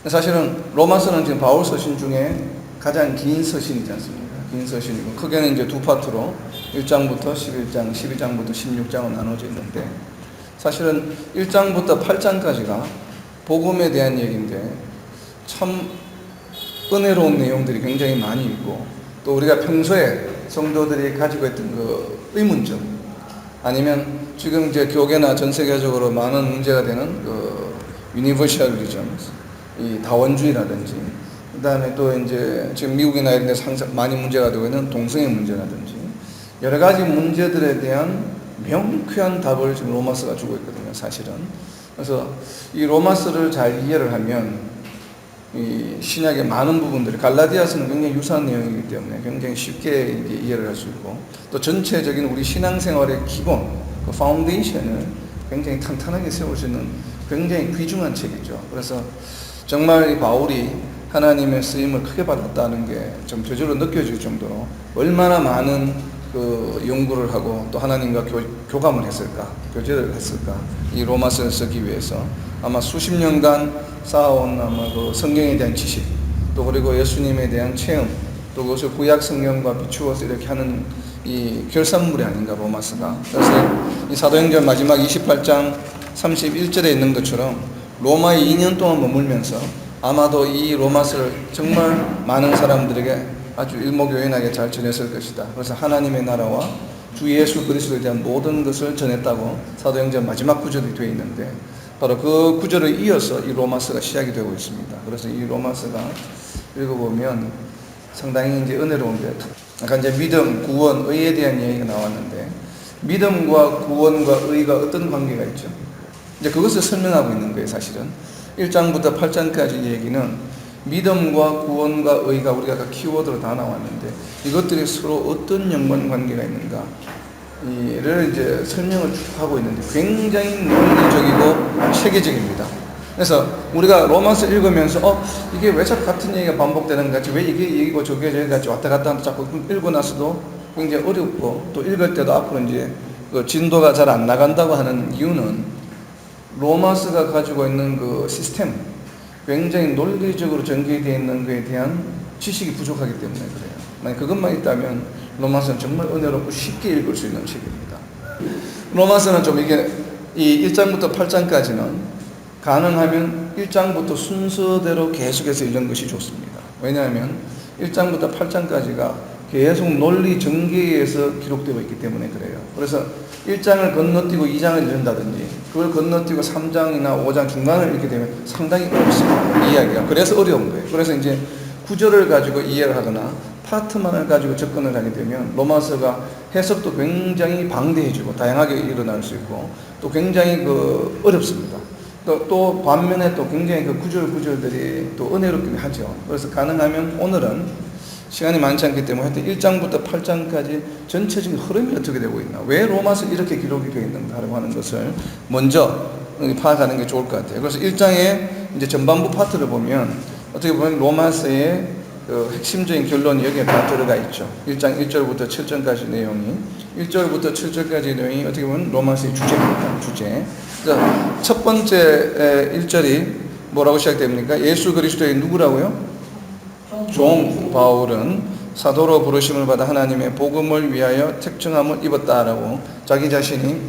사실은 로마서는 지금 바울 서신 중에 가장 긴 서신이지 않습니까? 긴 서신이고 크게는 이제 두 파트로 1장부터 11장, 12장부터 16장으로 나눠져 있는데 사실은 1장부터 8장까지가 복음에 대한 얘기인데 참 은혜로운 내용들이 굉장히 많이 있고 또 우리가 평소에 성도들이 가지고 있던 그 의문점 아니면 지금 이제 교계나 전 세계적으로 많은 문제가 되는 그 유니버셜리즘, 이 다원주의라든지 그다음에 또 이제 지금 미국이나 이런 데서 항상 많이 문제가 되고 있는 동성애 문제라든지 여러 가지 문제들에 대한 명쾌한 답을 지금 로마서가 주고 있거든요, 사실은. 그래서 이 로마서를 잘 이해를 하면 이 신약의 많은 부분들이 갈라디아서는 굉장히 유사한 내용이기 때문에 굉장히 쉽게 이해를 할 수 있고 또 전체적인 우리 신앙생활의 기본, 그 파운데이션을 굉장히 탄탄하게 세울 수 있는 굉장히 귀중한 책이죠. 그래서 정말 이 바울이 하나님의 쓰임을 크게 받았다는 게 좀 저절로 느껴질 정도로 얼마나 많은 그 연구를 하고 또 하나님과 교감을 했을까, 교제를 했을까, 이 로마서를 쓰기 위해서 아마 수십 년간 쌓아온 아마 그 성경에 대한 지식, 또 그리고 예수님에 대한 체험, 또 그것을 구약 성경과 비추어서 이렇게 하는 이 결산물이 아닌가 로마서가. 그래서 이 사도행전 마지막 28장 31절에 있는 것처럼 로마에 2년 동안 머물면서 아마도 이 로마서를 정말 많은 사람들에게 아주 일목요연하게 잘 전했을 것이다. 그래서 하나님의 나라와 주 예수 그리스도에 대한 모든 것을 전했다고 사도행전 마지막 구절이 되어 있는데 바로 그 구절을 이어서 이 로마서가 시작이 되고 있습니다. 그래서 이 로마서가 읽어보면 상당히 이제 은혜로운데 아까 이제 믿음, 구원, 의에 대한 얘기가 나왔는데 믿음과 구원과 의가 어떤 관계가 있죠? 이제 그것을 설명하고 있는 거예요, 사실은. 1장부터 8장까지 얘기는 믿음과 구원과 의가 우리가 아까 키워드로 다 나왔는데 이것들이 서로 어떤 연관 관계가 있는가 이를 이제 설명을 쭉 하고 있는데 굉장히 논리적이고 체계적입니다. 그래서 우리가 로마서 읽으면서 이게 왜 자꾸 같은 얘기가 반복되는 것 같지, 왜 이게 얘기고 저게 저게 같이 왔다 갔다 하면서 자꾸 읽고 나서도 굉장히 어렵고 또 읽을 때도 앞으로 이제 그 진도가 잘 안 나간다고 하는 이유는 로마서가 가지고 있는 그 시스템, 굉장히 논리적으로 전개되어 있는 것에 대한 지식이 부족하기 때문에 그래요. 만약 그것만 있다면 로마서는 정말 은혜롭고 쉽게 읽을 수 있는 책입니다. 로마서는 좀 이게 이 1장부터 8장까지는 가능하면 1장부터 순서대로 계속해서 읽는 것이 좋습니다. 왜냐하면 1장부터 8장까지가 계속 논리 전개에서 기록되고 있기 때문에 그래요. 그래서 1장을 건너뛰고 2장을 읽는다든지 그걸 건너뛰고 3장이나 5장 중간을 읽게 되면 상당히 어렵습니다, 이야기가. 그래서 어려운 거예요. 그래서 이제 구절을 가지고 이해를 하거나 파트만을 가지고 접근을 하게 되면 로마서가 해석도 굉장히 방대해지고 다양하게 일어날 수 있고 또 굉장히 그 어렵습니다. 또 반면에 또 굉장히 그 구절들이 또 은혜롭긴 하죠. 그래서 가능하면 오늘은 시간이 많지 않기 때문에 하여튼 1장부터 8장까지 전체적인 흐름이 어떻게 되고 있나, 왜 로마서 이렇게 기록이 되어 있는가라고 하는 것을 먼저 파악하는 게 좋을 것 같아요. 그래서 1장의 이제 전반부 파트를 보면 어떻게 보면 로마서의 그 핵심적인 결론이 여기에 다 들어가 있죠. 1장 1절부터 7절까지 내용이, 1절부터 7절까지 내용이 어떻게 보면 로마서의 주제입니다. 주제. 그래서 첫 번째 1절이 뭐라고 시작됩니까? 예수 그리스도의 누구라고요? 종 바울은 사도로 부르심을 받아 하나님의 복음을 위하여 택정함을 입었다라고 자기 자신이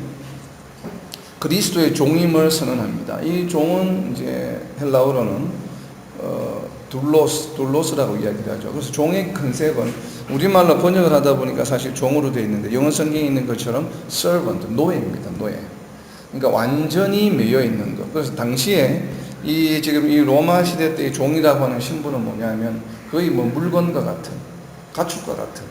그리스도의 종임을 선언합니다. 이 종은 이제 헬라어로는 둘로스라고 이야기를 하죠. 그래서 종의 컨셉은 우리말로 번역을 하다 보니까 사실 종으로 되어 있는데 영어 성경에 있는 것처럼 servant, 노예입니다. 노예. 그러니까 완전히 매여 있는 것. 그래서 당시에 지금 이 로마 시대 때의 종이라고 하는 신분은 뭐냐면 거의 뭐 물건과 같은, 가축과 같은,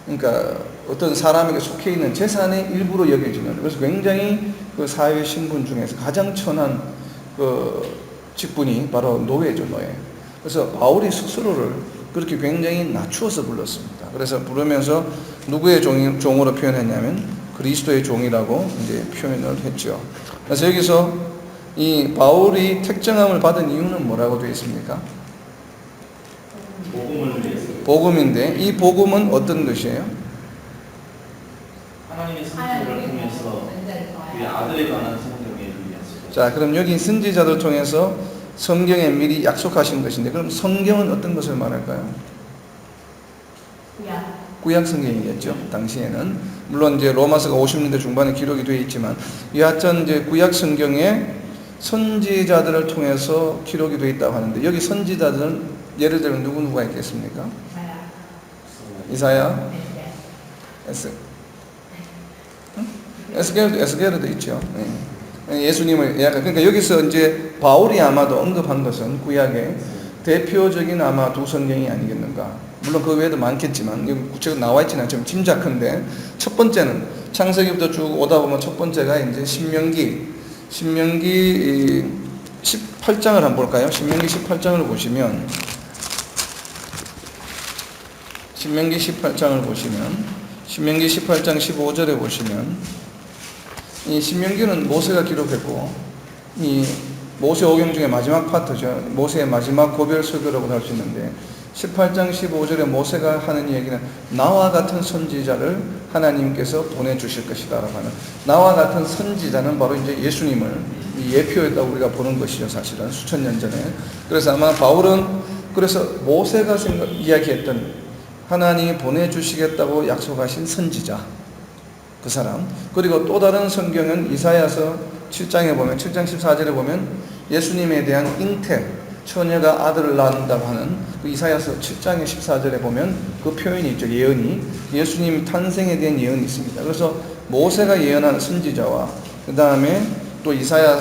그러니까 어떤 사람에게 속해 있는 재산의 일부로 여겨지는, 그래서 굉장히 그 사회 신분 중에서 가장 천한 그 직분이 바로 노예죠, 노예. 그래서 바울이 스스로를 그렇게 굉장히 낮추어서 불렀습니다. 그래서 부르면서 누구의 종으로 표현했냐면 그리스도의 종이라고 이제 표현을 했죠. 그래서 여기서 이 바울이 택정함을 받은 이유는 뭐라고 되어 있습니까? 복음을 위해서. 복음인데 이 복음은 어떤 것이에요? 하나님의 선지자를 통해서 그의 아들에 관한 성경에 의해서. 자, 그럼 여기 선지자들 통해서 성경에 미리 약속하신 것인데, 그럼 성경은 어떤 것을 말할까요? 구약 성경이겠죠. 당시에는 물론 이제 로마서가 50년대 중반에 기록이 되어 있지만, 여하튼 이제 구약 성경에 선지자들을 통해서 기록이 되어 있다고 하는데, 여기 선지자들은 예를 들면 누구가 있겠습니까? 이사야, 에스겔도 있죠. 예수님을 그러니까 여기서 이제 바울이 아마도 언급한 것은 구약의 대표적인 아마 두 성경이 아니겠는가. 물론 그 외에도 많겠지만 여기 구체적으로 나와 있지는 않지만 짐작한데, 첫 번째는 창세기부터 쭉 오다 보면 첫 번째가 이제 신명기 18장을 한번 볼까요? 신명기 18장을 보시면, 신명기 18장 15절에 보시면, 이 신명기는 모세가 기록했고, 이 모세 오경 중에 마지막 파트죠. 모세의 마지막 고별 설교라고 할 수 있는데, 18장 15절에 모세가 하는 얘기는 나와 같은 선지자를 하나님께서 보내주실 것이다 라고 하는, 나와 같은 선지자는 바로 이제 예수님을 예표했다고 우리가 보는 것이죠. 사실은 수천 년 전에. 그래서 아마 바울은 그래서 모세가 이야기했던 하나님이 보내주시겠다고 약속하신 선지자, 그 사람. 그리고 또 다른 성경은 이사야서 7장에 보면, 7장 14절에 보면 예수님에 대한 잉태, 처녀가 아들을 낳는다고 하는 그 이사야서 7장의 14절에 보면 그 표현이 있죠. 예언이, 예수님 탄생에 대한 예언이 있습니다. 그래서 모세가 예언한 선지자와 그 다음에 또 이사야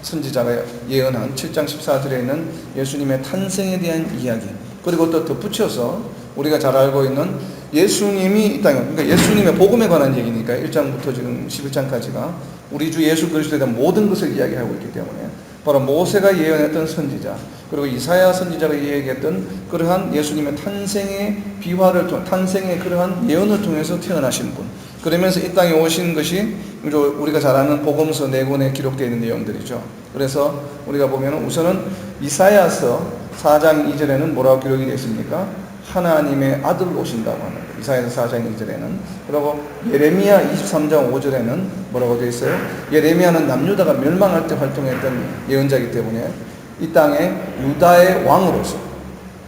선지자가 예언한 7장 14절에 있는 예수님의 탄생에 대한 이야기, 그리고 또 덧붙여서 우리가 잘 알고 있는 예수님이 이 땅에, 그러니까 예수님의 복음에 관한 얘기니까 1장부터 지금 11장까지가 우리 주 예수 그리스도에 대한 모든 것을 이야기하고 있기 때문에, 바로 모세가 예언했던 선지자, 그리고 이사야 선지자가 얘기했던 그러한 예수님의 탄생의 비화를 통해, 탄생의 그러한 예언을 통해서 태어나신 분, 그러면서 이 땅에 오신 것이 우리가 잘 아는 복음서 4권에 기록되어 있는 내용들이죠. 그래서 우리가 보면 우선은 이사야서 4장 2절에는 뭐라고 기록이 되어 있습니까? 하나님의 아들 오신다고 하는 거예요. 이사야서 4장 2절에는. 그리고 예레미야 23장 5절에는 뭐라고 되어 있어요? 예레미야는 남유다가 멸망할 때 활동했던 예언자이기 때문에 이 땅에 유다의 왕으로서,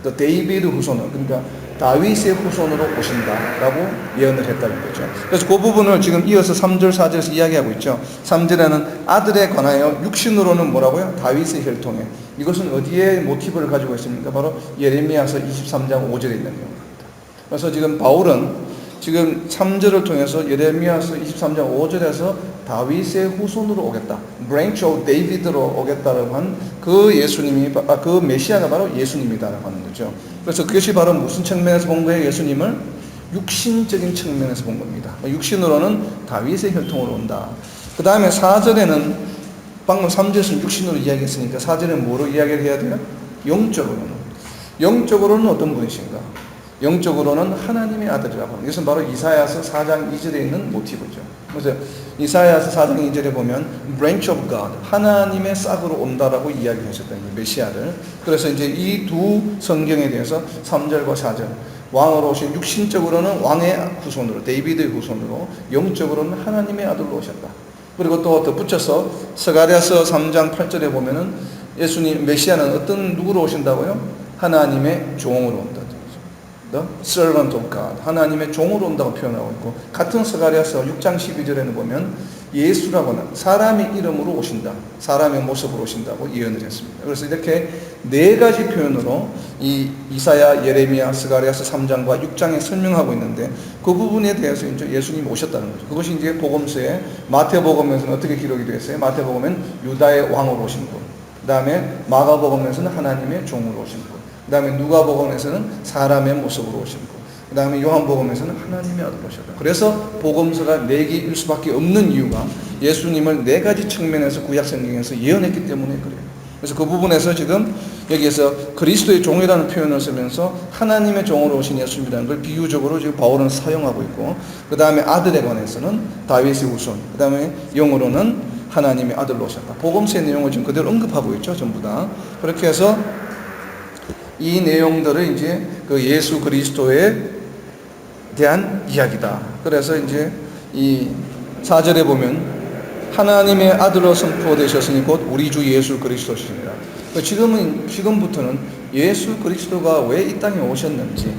또 데이비드 후손으로, 그러니까 다윗의 후손으로 오신다라고 예언을 했다는 거죠. 그래서 그 부분을 지금 이어서 3절 4절에서 이야기하고 있죠. 3절에는 아들에 관하여 육신으로는 뭐라고요? 다윗의 혈통에. 이것은 어디에 모티브를 가지고 있습니까? 바로 예레미야서 23장 5절에 있는 내용입니다. 그래서 지금 바울은 지금 3절을 통해서 예레미야서 23장 5절에서 다윗의 후손으로 오겠다, branch of David로 오겠다라고 한 그 예수님이, 그 메시아가 바로 예수님이다라고 하는 거죠. 그래서 그것이 바로 무슨 측면에서 본 거예요? 예수님을 육신적인 측면에서 본 겁니다. 육신으로는 다윗의 혈통으로 온다. 그 다음에 4절에는 방금 3절에서는 육신으로 이야기했으니까 4절에는 뭐로 이야기를 해야 돼요? 영적으로는 어떤 분이신가? 영적으로는 하나님의 아들이라고 하는, 이것은 바로 이사야서 4장 2절에 있는 모티브죠. 그래서 이사야서 4장 2절에 보면 branch of God, 하나님의 싹으로 온다라고 이야기하셨던 거예요, 메시아를. 그래서 이제 이 두 성경에 대해서 3절과 4절, 왕으로 오신, 육신적으로는 왕의 후손으로, 데이비드의 후손으로, 영적으로는 하나님의 아들로 오셨다. 그리고 또 덧붙여서 스가랴서 3장 8절에 보면은 예수님 메시아는 어떤 누구로 오신다고요? 하나님의 종으로 온다. The servant of God, 하나님의 종으로 온다고 표현하고 있고, 같은 스가랴서 6장 12절에는 보면 예수라고는 사람의 이름으로 오신다, 사람의 모습으로 오신다고 예언을 했습니다. 그래서 이렇게 4가지 표현으로 이 이사야, 예레미야, 스가랴서 3장과 6장에 설명하고 있는데, 그 부분에 대해서 이제 예수님이 오셨다는 거죠. 그것이 이제 복음서에, 마태복음에서는 어떻게 기록이 되어 있어요? 마태복음은 유다의 왕으로 오신 분, 그 다음에 마가복음에서는 하나님의 종으로 오신 분, 그 다음에 누가복음에서는 사람의 모습으로 오신 분, 그 다음에 요한복음에서는 하나님의 아들로 오셨다. 그래서 복음서가 4개일 수밖에 없는 이유가 예수님을 4가지 측면에서 구약성경에서 예언했기 때문에 그래요. 그래서 그 부분에서 지금 여기에서 그리스도의 종이라는 표현을 쓰면서 하나님의 종으로 오신 예수님이라는 걸 비유적으로 지금 바울은 사용하고 있고, 그 다음에 아들에 관해서는 다윗의 후손, 그 다음에 영으로는 하나님의 아들로 오셨다. 복음서의 내용을 지금 그대로 언급하고 있죠, 전부 다. 그렇게 해서 이 내용들을 이제 그 예수 그리스도에 대한 이야기다. 그래서 이제 이 4절에 보면 하나님의 아들로 선포되셨으니 곧 우리 주 예수 그리스도시니라. 지금부터는 예수 그리스도가 왜 이 땅에 오셨는지,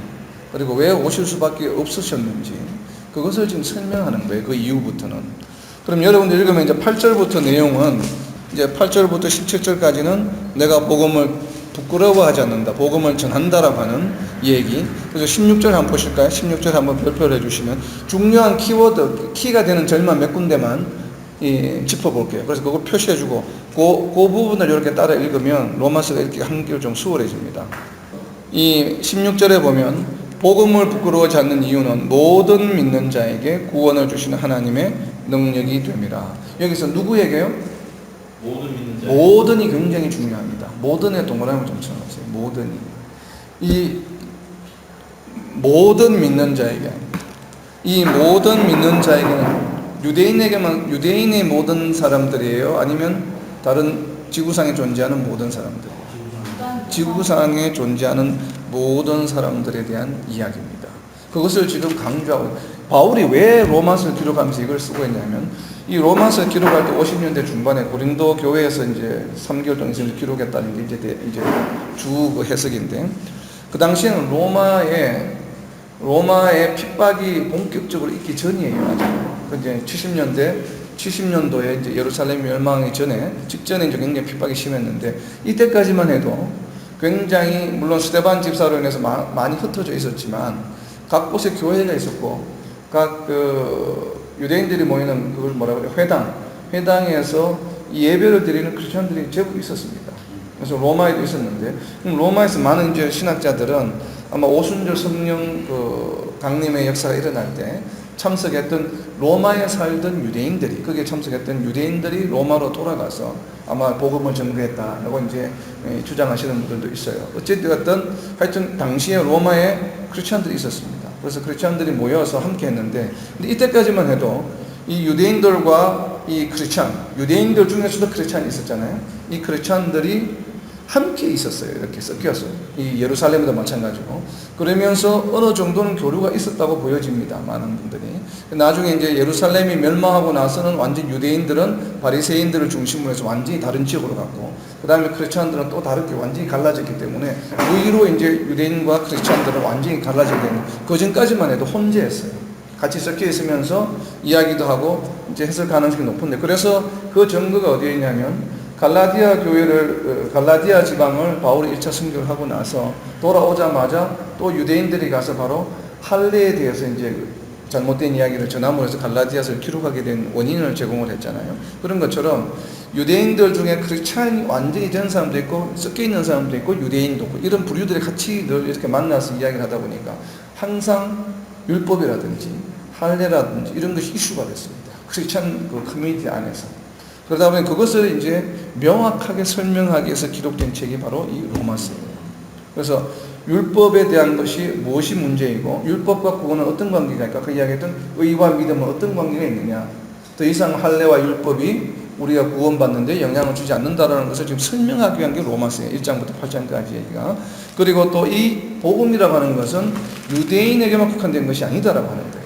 그리고 왜 오실 수밖에 없으셨는지, 그것을 지금 설명하는 거예요. 그 이후부터는. 그럼 여러분들 읽으면 이제 8절부터 내용은, 이제 8절부터 17절까지는 내가 복음을 부끄러워하지 않는다, 복음을 전한다라고 하는 얘기. 그래서 16절 한번 보실까요? 16절 한번 별표를 해주시면 중요한 키워드, 키가 되는 절만 몇 군데만 짚어볼게요. 그래서 그걸 표시해주고 그 부분을 이렇게 따라 읽으면 로마서가 이렇게 한결 좀 수월해집니다. 이 16절에 보면 복음을 부끄러워하지 않는 이유는 모든 믿는 자에게 구원을 주시는 하나님의 능력이 됨이라. 여기서 누구에게요? 모든 믿는 자. 모든이 굉장히 중요합니다. 모든의 동그라미 좀 쳐놓으세요. 모든이. 이 모든 믿는 자에게, 이 모든 믿는 자에게는 유대인의 모든 사람들이에요? 아니면 다른 지구상에 존재하는 모든 사람들? 지구상에 존재하는 모든 사람들에 대한 이야기입니다. 그것을 지금 강조하고, 바울이 왜 로마서를 기록하면서 이걸 쓰고 있냐면, 이 로마서 기록할 때 50년대 중반에 고린도 교회에서 이제 3개월 동안 기록했다는 게 이제 주 해석인데, 그 당시에는 로마의 핍박이 본격적으로 있기 전이에요. 아직. 그 이제 70년도에 이제 예루살렘 멸망이 직전에 이제 굉장히 핍박이 심했는데, 이때까지만 해도 굉장히, 물론 스데반 집사로 인해서 많이 흩어져 있었지만 각 곳에 교회가 있었고, 각 유대인들이 모이는 그걸 뭐라 그래요? 회당에서 예배를 드리는 크리스천들이 제법 있었습니다. 그래서 로마에도 있었는데, 로마에서 많은 이제 신학자들은 아마 오순절 성령 강림의 역사가 일어날 때 참석했던 로마에 살던 유대인들이, 거기에 참석했던 유대인들이 로마로 돌아가서 아마 복음을 전거했다라고 이제 주장하시는 분들도 있어요. 어쨌든 하여튼 당시에 로마에 크리스천들이 있었습니다. 그래서 크리스천들이 모여서 함께 했는데, 근데 이때까지만 해도 이 유대인들과 이 유대인들 중에서도 크리스천이 있었잖아요. 이 크리스천들이 함께 있었어요. 이렇게 섞여서. 이 예루살렘도 마찬가지고. 그러면서 어느 정도는 교류가 있었다고 보여집니다. 많은 분들이. 나중에 이제 예루살렘이 멸망하고 나서는 완전 유대인들은 바리새인들을 중심으로 해서 완전히 다른 지역으로 갔고, 그 다음에 크리스천들은 또 다르게 완전히 갈라졌기 때문에 그 이후로 이제 유대인과 크리스천들은 완전히 갈라지게 되는, 그 전까지만 해도 혼재했어요. 같이 섞여 있으면서 이야기도 하고 이제 해석 가능성이 높은데, 그래서 그 증거가 어디에 있냐면, 갈라디아 지방을 바울이 1차 순교를 하고 나서 돌아오자마자 또 유대인들이 가서 바로 할례에 대해서 이제 잘못된 이야기를 전함으로 해서 갈라디아서를 기록하게 된 원인을 제공을 했잖아요. 그런 것처럼 유대인들 중에 크리스찬이 완전히 된 사람도 있고 섞여 있는 사람도 있고 유대인도 있고, 이런 부류들이 같이 늘 이렇게 만나서 이야기를 하다 보니까 항상 율법이라든지 할례라든지 이런 것이 이슈가 됐습니다. 크리스찬 커뮤니티 안에서. 그러다 보니 그것을 이제 명확하게 설명하기 위해서 기록된 책이 바로 이 로마서예요. 그래서 율법에 대한 것이 무엇이 문제이고, 율법과 구원은 어떤 관계가 있을까? 그 이야기했던 의와 믿음은 어떤 관계가 있느냐? 더 이상 할례와 율법이 우리가 구원받는데 영향을 주지 않는다라는 것을 지금 설명하기 위한 게 로마서예요. 1장부터 8장까지 얘기가. 그리고 또 이 복음이라고 하는 것은 유대인에게만 국한된 것이 아니다라고 하는 거예요.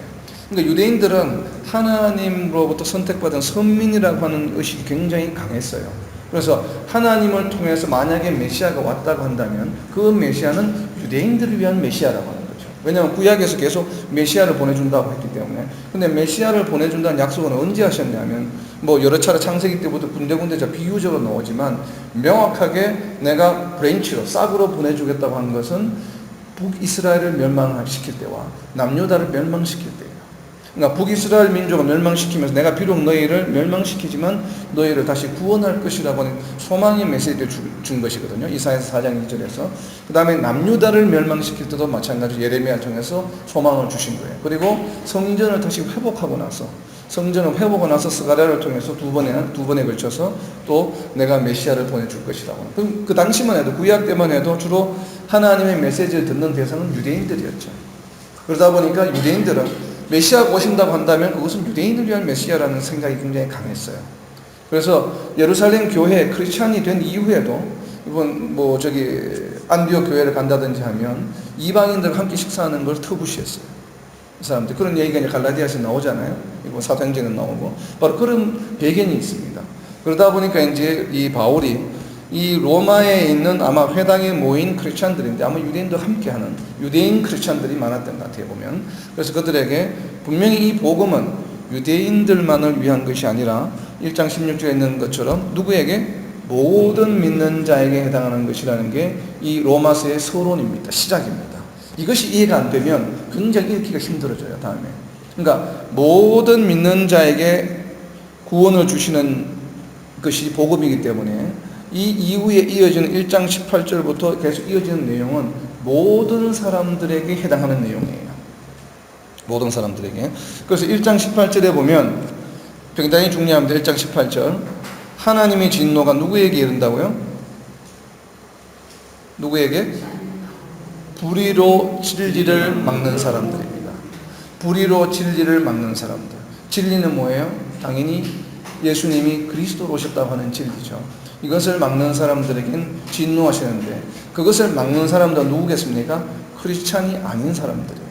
그러니까 유대인들은 하나님으로부터 선택받은 선민이라고 하는 의식이 굉장히 강했어요. 그래서 하나님을 통해서 만약에 메시아가 왔다고 한다면 그 메시아는 유대인들을 위한 메시아라고 하는 거죠. 왜냐하면 구약에서 계속 메시아를 보내준다고 했기 때문에. 근데 메시아를 보내준다는 약속은 언제 하셨냐면, 뭐 여러 차례 창세기 때부터 군데군데 비유적으로 나오지만 명확하게 내가 브랜치로 싹으로 보내주겠다고 한 것은 북이스라엘을 멸망시킬 때와 남유다를 멸망시킬 때예요. 그러니까 북이스라엘 민족을 멸망시키면서 내가 비록 너희를 멸망시키지만 너희를 다시 구원할 것이라고 하는 소망의 메시지를 준 것이거든요. 이사야서 4장 2절에서. 그 다음에 남유다를 멸망시킬 때도 마찬가지로 예레미야 통해서 소망을 주신 거예요. 그리고 성전을 다시 회복하고 나서, 성전을 회복하고 나서 스가랴를 통해서 두 번에 걸쳐서 또 내가 메시아를 보내줄 것이라고. 그 당시만 해도, 구약 때만 해도 주로 하나님의 메시지를 듣는 대상은 유대인들이었죠. 그러다 보니까 유대인들은 메시아가 오신다고 한다면 그것은 유대인을 위한 메시아라는 생각이 굉장히 강했어요. 그래서 예루살렘 교회 크리스찬이 된 이후에도, 이번 안디옥 교회를 간다든지 하면 이방인들과 함께 식사하는 걸 터부시했어요. 이 사람들. 그런 얘기가 이제 갈라디아에서 나오잖아요. 이거 사도행전에 나오고. 바로 그런 배경이 있습니다. 그러다 보니까 이제 이 바울이 이 로마에 있는 아마 회당에 모인 크리스찬들인데 아마 유대인도 함께하는 유대인 크리스찬들이 많았던 것 같아요 보면. 그래서 그들에게 분명히 이 복음은 유대인들만을 위한 것이 아니라 1장 16절에 있는 것처럼 누구에게? 모든 믿는 자에게 해당하는 것이라는 게 이 로마서의 서론입니다. 시작입니다. 이것이 이해가 안 되면 굉장히 읽기가 힘들어져요 다음에. 그러니까 모든 믿는 자에게 구원을 주시는 것이 복음이기 때문에 이 이후에 이어지는 1장 18절부터 계속 이어지는 내용은 모든 사람들에게 해당하는 내용이에요. 모든 사람들에게. 그래서 1장 18절에 보면 굉장히 중요합니다. 1장 18절. 하나님의 진노가 누구에게 이른다고요? 누구에게? 불의로 진리를 막는 사람들입니다. 불의로 진리를 막는 사람들. 진리는 뭐예요? 당연히 예수님이 그리스도로 오셨다고 하는 진리죠. 이것을 막는 사람들에겐 진노하시는데 그것을 막는 사람들은 누구겠습니까? 크리스찬이 아닌 사람들이에요.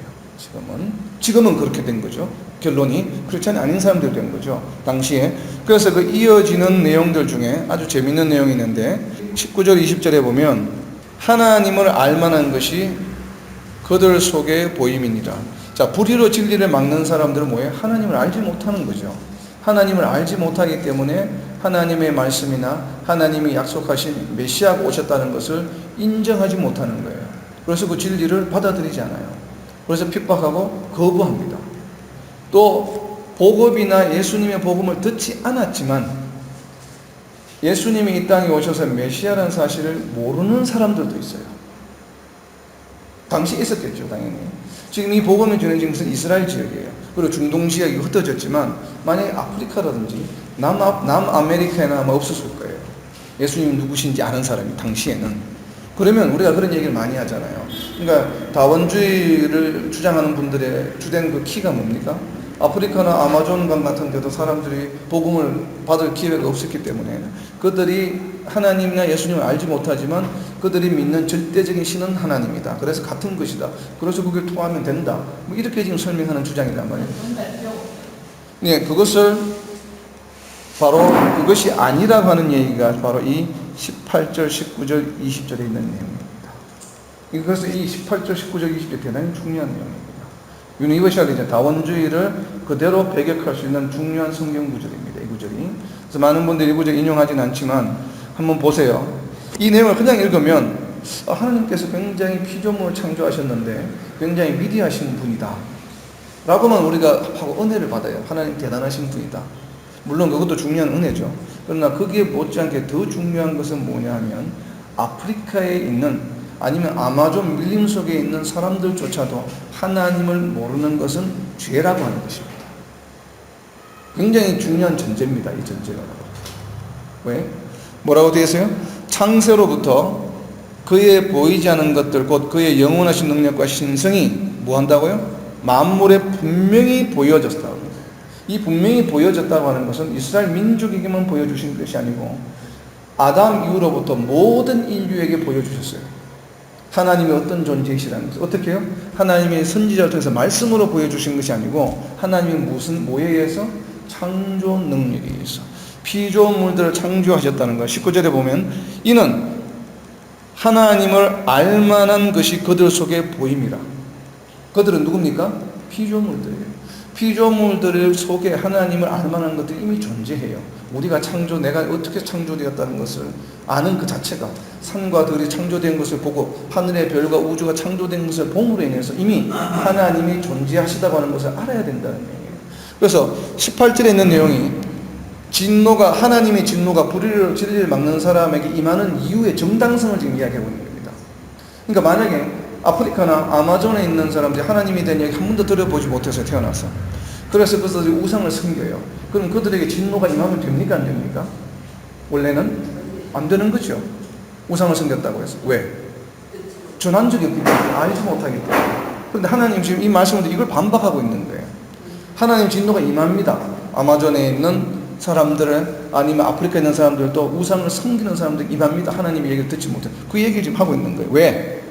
지금은 그렇게 된 거죠. 결론이 크리스찬이 아닌 사람들이 된 거죠. 당시에. 그래서 그 이어지는 내용들 중에 아주 재밌는 내용이 있는데 19절 20절에 보면 하나님을 알만한 것이 그들 속에 보임이니라. 자, 불의로 진리를 막는 사람들은 뭐예요? 하나님을 알지 못하는 거죠. 하나님을 알지 못하기 때문에 하나님의 말씀이나 하나님이 약속하신 메시아가 오셨다는 것을 인정하지 못하는 거예요. 그래서 그 진리를 받아들이지 않아요. 그래서 핍박하고 거부합니다. 또 복음이나 예수님의 복음을 듣지 않았지만 예수님이 이 땅에 오셔서 메시아라는 사실을 모르는 사람들도 있어요. 당시 있었겠죠, 당연히. 지금 이 복음이 전해진 것은 이스라엘 지역이에요. 그리고 중동 지역이 흩어졌지만 만약에 아프리카라든지 남아메리카에는 아마 없었을 거예요. 예수님이 누구신지 아는 사람이 당시에는. 그러면 우리가 그런 얘기를 많이 하잖아요. 그러니까 다원주의를 주장하는 분들의 주된 그 키가 뭡니까? 아프리카나 아마존강 같은 데도 사람들이 복음을 받을 기회가 없었기 때문에 그들이 하나님이나 예수님을 알지 못하지만 그들이 믿는 절대적인 신은 하나님이다. 그래서 같은 것이다. 그래서 그걸 통하면 된다. 뭐 이렇게 지금 설명하는 주장이란 말이에요. 네, 그것을 바로 그것이 아니라고 하는 얘기가 바로 이 18절, 19절, 20절에 있는 내용입니다. 그래서 이 18절, 19절, 20절 대단히 중요한 내용입니다. 유니버셜리즘, 다원주의를 그대로 배격할 수 있는 중요한 성경 구절입니다. 이 구절이. 그래서 많은 분들이 이 구절 인용하진 않지만 한번 보세요. 이 내용을 그냥 읽으면 하나님께서 굉장히 피조물을 창조하셨는데 굉장히 위대하신 분이다 라고만 우리가 하고 은혜를 받아요. 하나님 대단하신 분이다. 물론 그것도 중요한 은혜죠. 그러나 거기에 못지않게 더 중요한 것은 뭐냐 하면 아프리카에 있는 아니면 아마존 밀림 속에 있는 사람들조차도 하나님을 모르는 것은 죄라고 하는 것입니다. 굉장히 중요한 전제입니다. 이 전제가. 왜? 뭐라고 되어 있어요? 창세로부터 그의 보이지 않은 것들 곧 그의 영원하신 능력과 신성이 뭐 한다고요? 만물에 분명히 보여졌다고 합니다. 이 분명히 보여졌다고 하는 것은 이스라엘 민족에게만 보여주신 것이 아니고 아담 이후로부터 모든 인류에게 보여주셨어요. 하나님이 어떤 존재이시라는 것을. 어떻게 해요? 하나님이 선지자를 통해서 말씀으로 보여주신 것이 아니고 하나님이 무슨 뭐에 의해서? 창조 능력에 의해서 피조물들을 창조하셨다는 거예요. 19절에 보면 이는 하나님을 알만한 것이 그들 속에 보임이라. 그들은 누굽니까? 피조물들이에요. 피조물들 속에 하나님을 알만한 것들이 이미 존재해요. 우리가 내가 어떻게 창조되었다는 것을 아는 그 자체가 산과 들이 창조된 것을 보고 하늘의 별과 우주가 창조된 것을 봄으로 인해서 이미 하나님이 존재하시다고 하는 것을 알아야 된다는 얘기예요. 그래서 18절에 있는 내용이 하나님의 진노가 불의로 진리를 막는 사람에게 임하는 이유의 정당성을 지금 이야기하고 있는 겁니다. 그러니까 만약에 아프리카나 아마존에 있는 사람들이 하나님에 대한 얘기 한 번도 들어보지 못해서 태어나서 그래서 그것들이 우상을 섬겨요. 그럼 그들에게 진노가 임하면 됩니까? 안 됩니까? 원래는 안 되는 거죠. 우상을 섬겼다고 해서. 왜? 전환적이 없기 때문에 알지 못하기 때문에. 그런데 하나님 지금 이 말씀으로 이걸 반박하고 있는 거예요. 하나님 진노가 임합니다. 아마존에 있는 사람들은 아니면 아프리카에 있는 사람들도 우상을 섬기는 사람들 임합니다. 하나님의 얘기를 듣지 못해. 그 얘기를 지금 하고 있는 거예요. 왜?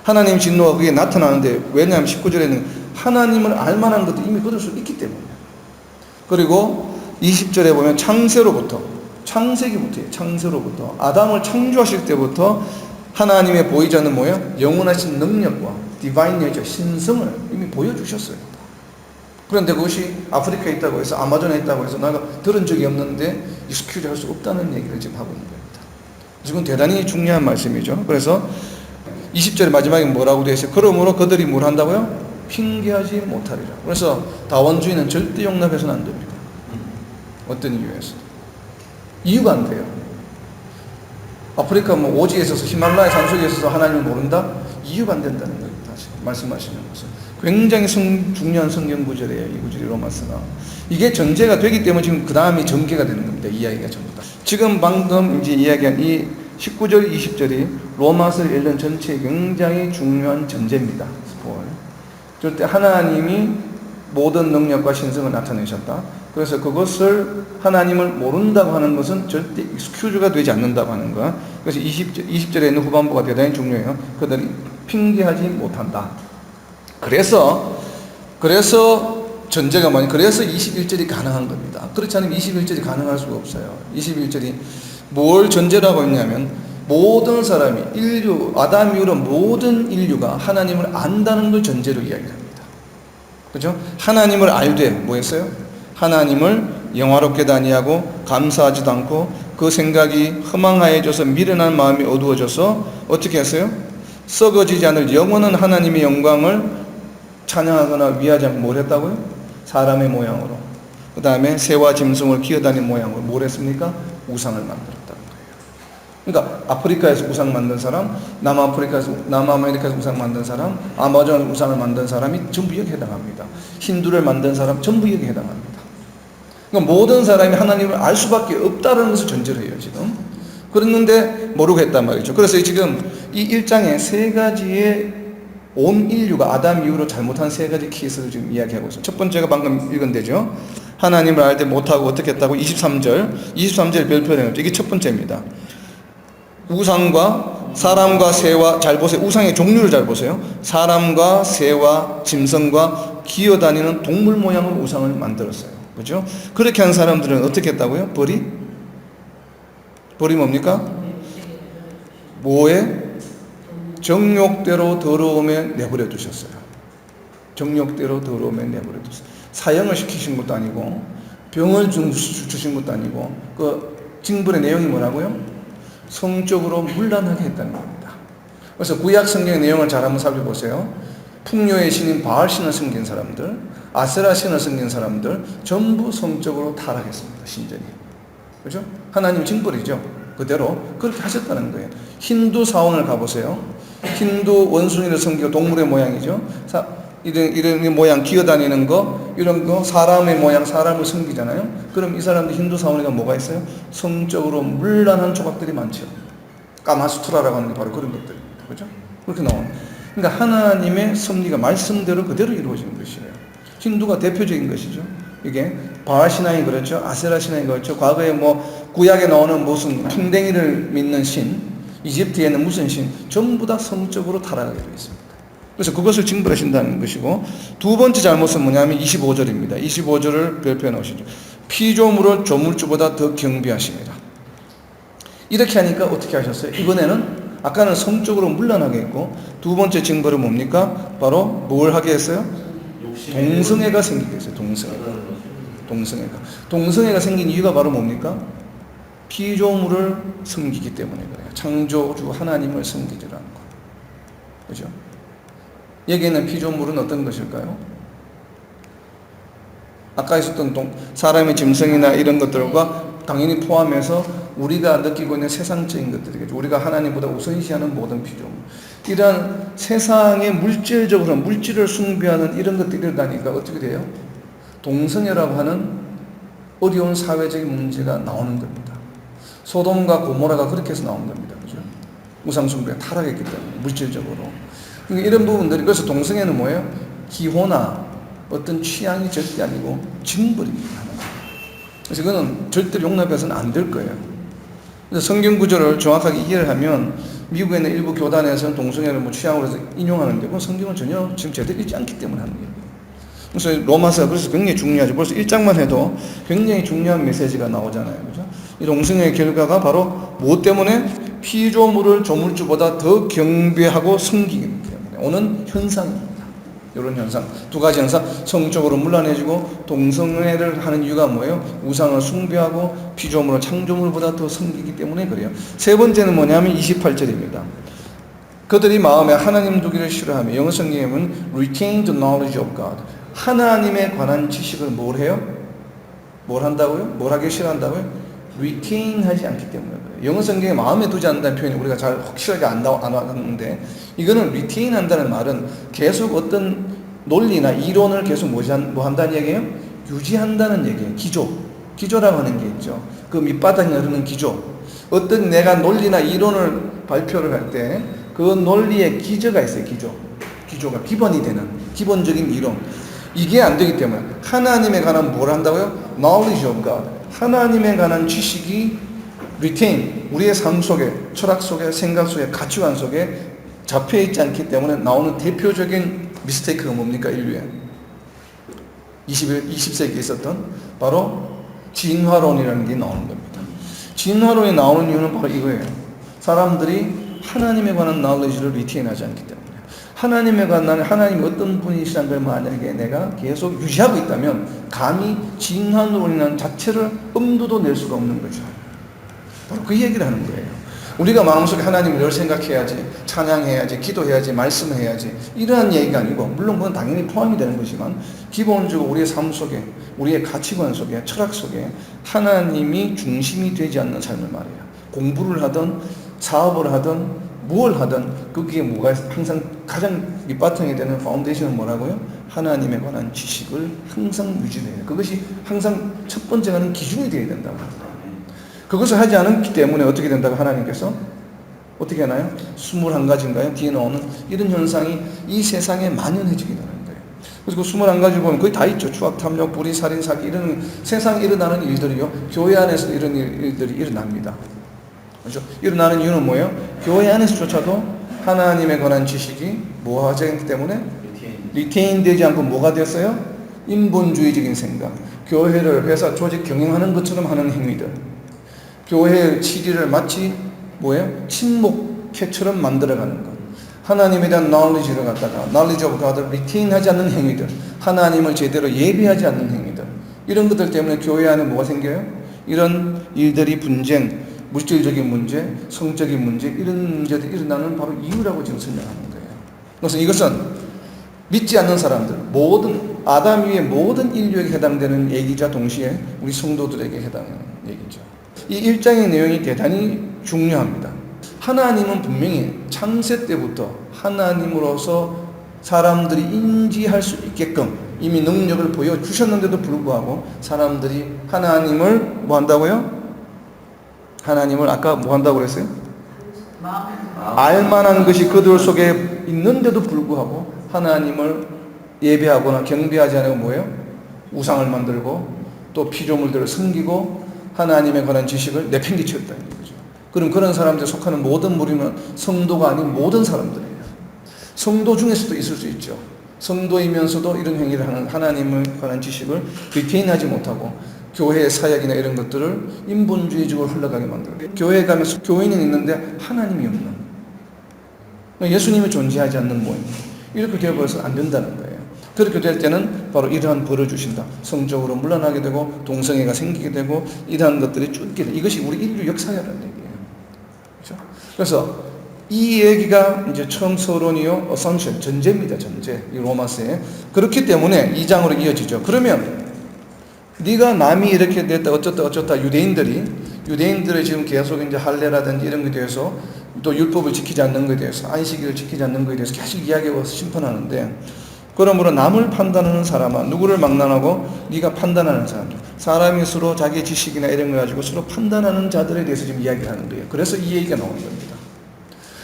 하나님 진노가 그게 나타나는데 왜냐하면 19절에는 하나님을 알만한 것도 이미 그들 속에 있기 때문에. 그리고 20절에 보면 창세로부터 창세기부터예요. 창세로부터. 아담을 창조하실 때부터 하나님의 보이지 않는 뭐예요? 영원하신 능력과 디바인 네이처, 신성을 이미 보여주셨어요. 그런데 그것이 아프리카에 있다고 해서 아마존에 있다고 해서 내가 들은 적이 없는데 익스큐즈 할 수 없다는 얘기를 지금 하고 있는 겁니다. 지금 대단히 중요한 말씀이죠. 그래서 20절의 마지막에 뭐라고 되어 있어요? 그러므로 그들이 뭘 한다고요? 핑계하지 못하리라. 그래서 다원주의는 절대 용납해서는 안 됩니다. 어떤 이유에서? 이유가 안 돼요. 아프리카 뭐 오지에 있어서 히말라야 산속에 있어서 하나님을 모른다? 이유가 안 된다는 거예요. 다시 말씀하시는 것은. 굉장히 중요한 성경 구절이에요. 이 구절이 로마서가. 이게 전제가 되기 때문에 지금 그 다음이 전개가 되는 겁니다. 이야기가 전부 다. 지금 방금 이제 이야기한 이 19절, 20절이 로마서 1년 전체에 굉장히 중요한 전제입니다. 절대 하나님이 모든 능력과 신성을 나타내셨다. 그래서 그것을 하나님을 모른다고 하는 것은 절대 익스큐즈가 되지 않는다고 하는 것. 그래서 20절에 있는 후반부가 대단히 중요해요. 그들이 핑계하지 못한다. 그래서 전제가 뭐냐? 그래서 21절이 가능한 겁니다. 그렇지 않으면 21절이 가능할 수가 없어요. 21절이 뭘 전제라고 했냐면 모든 사람이 아담 이후로 모든 인류가 하나님을 안다는 걸 전제로 이야기를 합니다. 그죠? 하나님을 알되 뭐 했어요? 하나님을 영화롭게 다니하고 감사하지도 않고 그 생각이 허망하여져서 미련한 마음이 어두워져서 어떻게 했어요? 썩어지지 않을 영원한 하나님의 영광을 찬양하거나 위하지 않고 뭘 했다고요? 사람의 모양으로. 그 다음에 새와 짐승을 기어다니는 모양으로 뭘 했습니까? 우상을 만들었다는 거예요. 그러니까 아프리카에서 우상 만든 사람, 남아메리카에서 우상 만든 사람, 아마존에서 우상을 만든 사람이 전부 여기에 해당합니다. 힌두를 만든 사람 전부 여기에 해당합니다. 그러니까 모든 사람이 하나님을 알 수밖에 없다는 것을 전제로 해요, 지금. 그랬는데 모르고 했단 말이죠. 그래서 지금 이 1장에 세 가지의 온 인류가 아담 이후로 잘못한 세 가지 케이스를 지금 이야기하고 있어요. 첫 번째가 방금 읽은 데죠. 하나님을 알지 못하고 어떻게 했다고? 23절 별표되는 거죠. 이게 첫 번째입니다. 우상과 사람과 새와, 잘 보세요. 우상의 종류를 잘 보세요. 사람과 새와 짐승과 기어다니는 동물 모양으로 우상을 만들었어요. 그죠? 그렇게 한 사람들은 어떻게 했다고요? 벌이 뭡니까? 뭐에? 정욕대로 더러움에 내버려 두셨어요. 정욕대로 더러움에 내버려 두셨어요. 사형을 시키신 것도 아니고 병을 주신 것도 아니고 그 징벌의 내용이 뭐라고요? 성적으로 문란하게 했다는 겁니다. 그래서 구약 성경의 내용을 잘 한번 살펴보세요. 풍요의 신인 바알 신을 섬긴 사람들, 아세라 신을 섬긴 사람들 전부 성적으로 타락했습니다. 신전이. 그죠? 하나님 징벌이죠. 그대로 그렇게 하셨다는 거예요. 힌두 사원을 가보세요. 힌두 원숭이를 섬기고 동물의 모양이죠. 이런 모양 기어다니는 거, 이런 거 사람의 모양, 사람을 섬기잖아요. 그럼 이 사람들 힌두 사원에가 뭐가 있어요? 성적으로 문란한 조각들이 많죠. 까마수트라라고 하는 게 바로 그런 것들입니다. 그죠? 그렇게 나오는. 그러니까 하나님의 섭리가 말씀대로 그대로 이루어지는 것이에요. 힌두가 대표적인 것이죠. 이게 바알 신앙이 그렇죠. 아세라 신앙이 그렇죠. 과거에 뭐 구약에 나오는 무슨 풍뎅이를 믿는 신, 이집트에는 무슨 신, 전부 다 성적으로 타락하게 되어 있습니다. 그래서 그것을 징벌하신다는 것이고, 두 번째 잘못은 뭐냐면 25절입니다. 25절을 별표해 놓으시죠. 피조물을 조물주보다 더 경배하십니다. 이렇게 하니까 어떻게 하셨어요? 이번에는 아까는 성적으로 문란하게 했고, 두 번째 징벌은 뭡니까? 바로 뭘 하게 했어요? 동성애가 생기게 했어요. 동성애가 생긴 이유가 바로 뭡니까? 피조물을 섬기기 때문에 그래요. 창조주 하나님을 섬기지 않고. 그죠? 여기 있는 피조물은 어떤 것일까요? 아까 있었던 사람의 짐승이나 이런 것들과 당연히 포함해서 우리가 느끼고 있는 세상적인 것들이겠죠. 우리가 하나님보다 우선시하는 모든 피조물. 이런 세상의 물질적으로 물질을 숭배하는 이런 것들이 일어나니까 어떻게 돼요? 동성애라고 하는 어려운 사회적인 문제가 나오는 겁니다. 소돔과 고모라가 그렇게 해서 나온 겁니다. 그죠? 우상숭배가 타락했기 때문에, 물질적으로. 그러니까 이런 부분들이, 그래서 동성애는 뭐예요? 기호나 어떤 취향이 절대 아니고 징벌입니다. 그래서 이거는 절대로 용납해서는 안 될 거예요. 그래서 성경 구절을 정확하게 이해를 하면 미국에 있는 일부 교단에서는 동성애를 뭐 취향으로 해서 인용하는데 그건 성경은 전혀 지금 제대로 읽지 않기 때문에 하는 거예요. 그래서 로마서가 그래서 굉장히 중요하죠. 벌써 1장만 해도 굉장히 중요한 메시지가 나오잖아요. 그죠? 이 동성애의 결과가 바로 무엇 때문에? 피조물을 조물주보다 더 경배하고 섬기기 때문에 오는 현상입니다. 이런 현상, 두 가지 현상, 성적으로 문란해지고 동성애를 하는 이유가 뭐예요? 우상을 숭배하고 피조물을 창조물보다 더 섬기기 때문에 그래요. 세 번째는 뭐냐면 28절입니다. 그들이 마음에 하나님 두기를 싫어하며 영어 성경에는 retain the knowledge of God. 하나님에 관한 지식을 뭘 해요? 뭘 한다고요? 뭘 하기 싫어한다고요? retain 하지 않기 때문에 그래요. 영어 성경에 마음에 두지 않는다는 표현이 우리가 잘 확실하게 안 나왔는데 이거는 retain 한다는 말은 계속 어떤 논리나 이론을 계속 뭐 한다는 얘기예요? 유지한다는 얘기예요. 기조라고 하는 게 있죠. 그 밑바닥에 흐르는 기조. 어떤 내가 논리나 이론을 발표를 할 때 그 논리의 기저가 있어요. 기조가 기본이 되는 기본적인 이론. 이게 안 되기 때문에 하나님에 관한 뭘 한다고요? knowledge of God. 하나님에 관한 지식이 retain, 우리의 삶 속에, 철학 속에, 생각 속에, 가치관 속에 잡혀있지 않기 때문에 나오는 대표적인 미스테이크가 뭡니까? 인류에 20세기에 있었던 바로 진화론이라는 게 나오는 겁니다. 진화론이 나오는 이유는 바로 이거예요. 사람들이 하나님에 관한 knowledge를 retain하지 않기 때문에 하나님에 관한 하나님이 어떤 분이시라는 걸 만약에 내가 계속 유지하고 있다면 감히 진화론이라는 자체를 엄두도 낼 수가 없는 거죠. 바로 그 얘기를 하는 거예요. 우리가 마음속에 하나님을 늘 생각해야지, 찬양해야지, 기도해야지, 말씀해야지 이러한 얘기가 아니고 물론 그건 당연히 포함이 되는 거지만 기본적으로 우리의 삶 속에, 우리의 가치관 속에, 철학 속에 하나님이 중심이 되지 않는 삶을 말해요. 공부를 하든 사업을 하든 무엇을 하든 거기에 뭐가 항상 가장 밑바탕이 되는 파운데이션은 뭐라고요? 하나님에 관한 지식을 항상 유지해야 해요. 그것이 항상 첫 번째가 하는 기준이 되어야 된다고 합니다. 그것을 하지 않기 때문에 어떻게 된다고 하나님께서 어떻게 하나요? 21가지인가요? 뒤에 나오는 이런 현상이 이 세상에 만연해지게 되는 거예요. 그래서 그 21가지 보면 거의 다 있죠. 추악, 탐욕, 불의, 살인, 사기 이런 세상에 일어나는 일들이요. 교회 안에서 이런 일들이 일어납니다. 그렇죠? 일어나는 이유는 뭐예요? 교회 안에서조차도 하나님에 관한 지식이 뭐 하기 때문에 리테인 되지 않고 뭐가 됐어요? 인본주의적인 생각. 교회를 회사, 조직 경영하는 것처럼 하는 행위들. 교회의 치리를 마치 뭐예요? 친목회처럼 만들어가는 것. 하나님에 대한 knowledge를 갖다가 knowledge of God을 retain하지 않는 행위들. 하나님을 제대로 예배하지 않는 행위들. 이런 것들 때문에 교회 안에 뭐가 생겨요? 이런 일들이 분쟁, 물질적인 문제, 성적인 문제 이런 문제들이 일어나는 바로 이유라고 지금 설명하는 거예요. 그래서 이것은 믿지 않는 사람들, 모든 아담 위의 모든 인류에게 해당되는 얘기자 동시에 우리 성도들에게 해당하는 얘기죠. 이 1장의 내용이 대단히 중요합니다. 하나님은 분명히 창세 때부터 하나님으로서 사람들이 인지할 수 있게끔 이미 능력을 보여주셨는데도 불구하고 사람들이 하나님을 뭐 한다고요? 하나님을 아까 뭐 한다고 그랬어요? 알만한 것이 그들 속에 있는데도 불구하고 하나님을 예배하거나 경배하지 않고 뭐예요? 우상을 만들고 또 피조물들을 섬기고 하나님에 관한 지식을 내팽개쳤다는 거죠. 그럼 그런 사람들에 속하는 모든 무리는 성도가 아닌 모든 사람들이에요. 성도 중에서도 있을 수 있죠. 성도이면서도 이런 행위를 하는 하나님에 관한 지식을 리테인하지 못하고 교회의 사역이나 이런 것들을 인본주의적으로 흘러가게 만들어요. 교회에 가면 교인은 있는데 하나님이 없는, 예수님이 존재하지 않는 모임, 이렇게 되어버려서 안 된다는 거예요. 그렇게 될 때는 바로 이러한 벌을 주신다. 성적으로 물러나게 되고 동성애가 생기게 되고 이러한 것들이 쫓게 돼. 이것이 우리 인류 역사라는 얘기예요. 그렇죠? 그래서 이 얘기가 이제 처음 서론이요, assumption, 전제입니다. 전제. 이 로마서에. 그렇기 때문에 2장으로 이어지죠. 그러면 네가 남이 이렇게 됐다 어쩌다 유대인들이 지금 계속 이제 할례라든지 이런 것에 대해서 또 율법을 지키지 않는 것에 대해서 안식일을 지키지 않는 것에 대해서 계속 이야기하고 심판하는데, 그러므로 남을 판단하는 사람아, 누구를 막론하고 네가 판단하는 사람들, 사람이 서로 자기의 지식이나 이런 걸 가지고 서로 판단하는 자들에 대해서 지금 이야기를 하는 거예요. 그래서 이 얘기가 나오는 겁니다.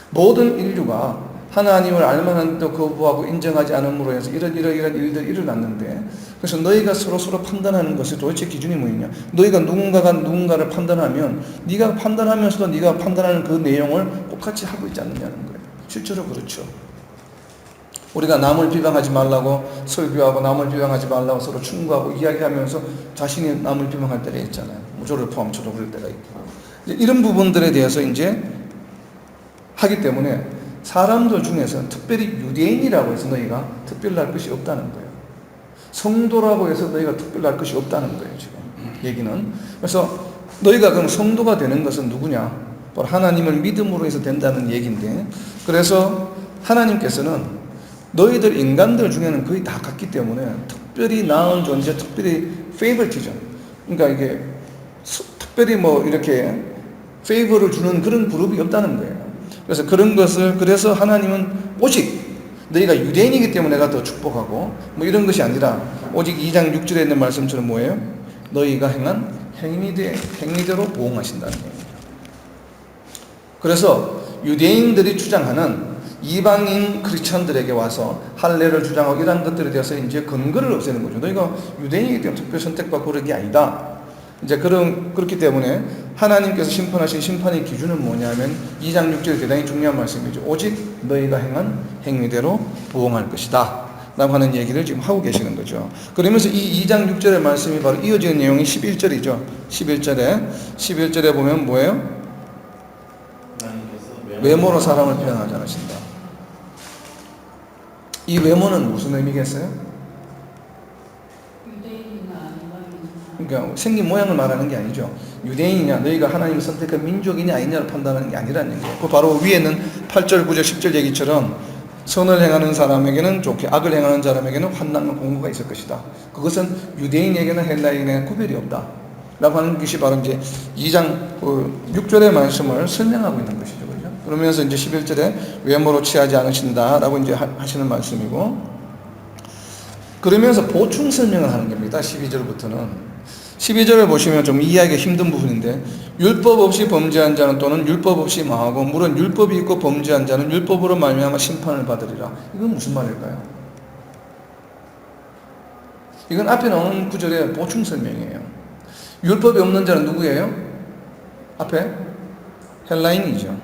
모든 인류가 하나님을 알만한데도 거부하고 인정하지 않음으로 해서 이런 일들이 일어났는데, 그래서 너희가 서로 판단하는 것이 도대체 기준이 뭐냐? 너희가 누군가가 누군가를 판단하면 네가 판단하면서도 네가 판단하는 그 내용을 똑같이 하고 있지 않느냐는 거예요. 실제로 그렇죠. 우리가 남을 비방하지 말라고 설교하고 남을 비방하지 말라고 서로 충고하고 이야기하면서 자신이 남을 비방할 때가 있잖아요. 뭐 저를 포함 저도 그럴 때가 있고. 이런 부분들에 대해서 이제 하기 때문에 사람들 중에서 특별히 유대인이라고 해서 너희가 특별히 할 것이 없다는 거예요. 성도라고 해서 너희가 특별히 할 것이 없다는 거예요, 지금. 얘기는. 그래서 너희가 그럼 성도가 되는 것은 누구냐? 바로 하나님을 믿음으로 해서 된다는 얘기인데, 그래서 하나님께서는 너희들 인간들 중에는 거의 다 같기 때문에 특별히 나은 존재, 특별히 페이버티죠. 그러니까 이게 특별히 뭐 이렇게 페이버를 주는 그런 그룹이 없다는 거예요. 그래서 그런 것을, 그래서 하나님은 오직 너희가 유대인이기 때문에 내가 더 축복하고 뭐 이런 것이 아니라 오직 2장 6절에 있는 말씀처럼 뭐예요? 너희가 행한 행위대로 보응하신다는 거예요. 그래서 유대인들이 주장하는 이방인 크리스천들에게 와서 할례를 주장하고 이런 것들에 대해서 이제 근거를 없애는 거죠. 너희가 유대인이기 때문에 특별 선택받고 그런 게 아니다. 이제 그렇기 때문에 하나님께서 심판하신 심판의 기준은 뭐냐면 2장 6절에 대단히 중요한 말씀이죠. 오직 너희가 행한 행위대로 보응할 것이다 라고 하는 얘기를 지금 하고 계시는 거죠. 그러면서 이 2장 6절의 말씀이 바로 이어지는 내용이 11절이죠. 11절에 보면 뭐예요? 외모로 사람을 표현하지 않으신다. 이 외모는 무슨 의미겠어요? 그러니까 생긴 모양을 말하는 게 아니죠. 유대인이냐 너희가 하나님이 선택한 민족이냐 아니냐를 판단하는 게 아니라는 얘기예요. 그 바로 위에는 8절 9절 10절 얘기처럼 선을 행하는 사람에게는 좋게 악을 행하는 사람에게는 환난과 공고가 있을 것이다. 그것은 유대인에게는 헬라인에게는 구별이 없다 라고 하는 것이 바로 이제 2장 6절의 말씀을 설명하고 있는 것이죠. 그렇죠? 그러면서 이제 11절에 외모로 취하지 않으신다 라고 이제 하시는 말씀이고, 그러면서 보충 설명을 하는 겁니다. 12절부터는 12절을 보시면 좀 이해하기가 힘든 부분인데, 율법 없이 범죄한 자는 또는 율법 없이 망하고 물론 율법이 있고 범죄한 자는 율법으로 말미암아 심판을 받으리라. 이건 무슨 말일까요? 이건 앞에 나오는 구절의 보충 설명이에요. 율법이 없는 자는 누구예요? 앞에 헬라인이죠.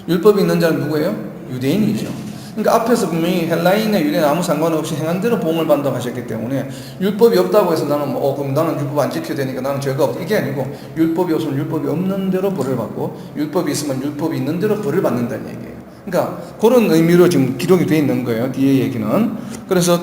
율법이 있는 자는 누구예요? 유대인이죠. 그러니까 앞에서 분명히 헬라인의 유대인 아무 상관없이 행한 대로 보응을 받는다고 하셨기 때문에 율법이 없다고 해서 나는 그럼 나는 율법 안 지켜야 되니까 나는 죄가 없다 이게 아니고, 율법이 없으면 율법이 없는 대로 벌을 받고 율법이 있으면 율법이 있는 대로 벌을 받는다는 얘기예요. 그러니까 그런 의미로 지금 기록이 되어 있는 거예요, 뒤에 얘기는. 그래서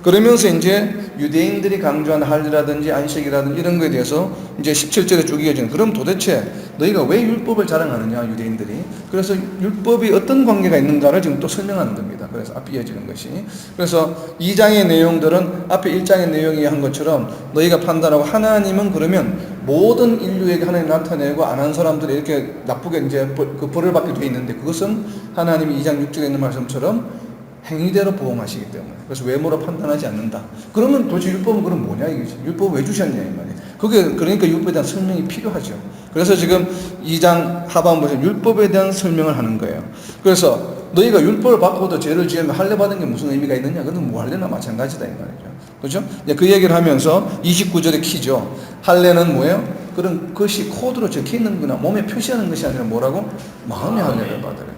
그러면서 이제 유대인들이 강조한 할례라든지 안식이라든지 이런 거에 대해서 이제 17절에 쭉 이어지는, 그럼 도대체 너희가 왜 율법을 자랑하느냐 유대인들이. 그래서 율법이 어떤 관계가 있는가를 지금 또 설명하는 겁니다. 그래서 앞에 이어지는 것이. 그래서 2장의 내용들은 앞에 1장의 내용이 한 것처럼 너희가 판단하고, 하나님은 그러면 모든 인류에게 하나님 나타내고 안 한 사람들이 이렇게 나쁘게 이제 그 벌을 받게 되어 있는데, 그것은 하나님이 2장 6절에 있는 말씀처럼 행위대로 보응하시기 때문에, 그래서 외모로 판단하지 않는다. 그러면 도대체 율법은 그럼 뭐냐 이거지. 율법 왜 주셨냐 이 말이에요. 그게 그러니까 율법에 대한 설명이 필요하죠. 그래서 지금 2장 하반부에서 율법에 대한 설명을 하는 거예요. 그래서 너희가 율법을 받고도 죄를 지으면 할례 받은 게 무슨 의미가 있느냐? 그건 무할례나 마찬가지다 이 말이죠. 그렇죠? 그 얘기를 하면서 29절의 키죠. 할례는 뭐예요? 그런 것이 코드로 적혀 있는 거나 몸에 표시하는 것이 아니라 뭐라고? 마음의 할례를 받으래.